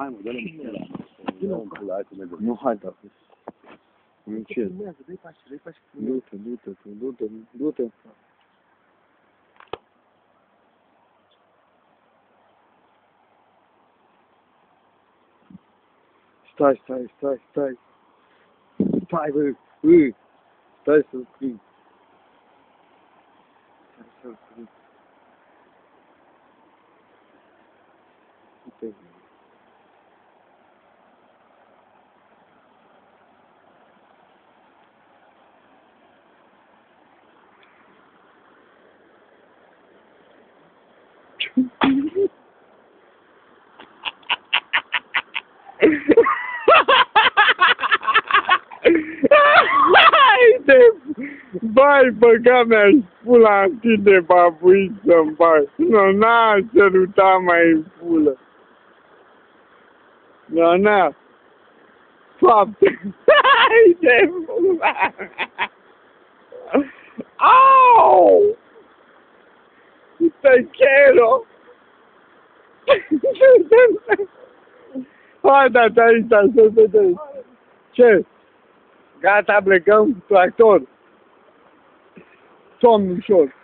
Hai mă, dă-le pula. Pula, hai să mergem. Nu, hai, da. Nu ce? Dă-i pași. Du-te. Stai. Stai, bă. Stai să scrii. Uite. Bai, băga mea-și pula în tine, babuiță-mi, bai. Nu, n-a săruta mai în pulă. Na. Fapte. Hai de pula. Au! Te quiero. Hai, da-te aici, să vedeți. Ce? Gata, plecăm cu tractor. Somn ușor.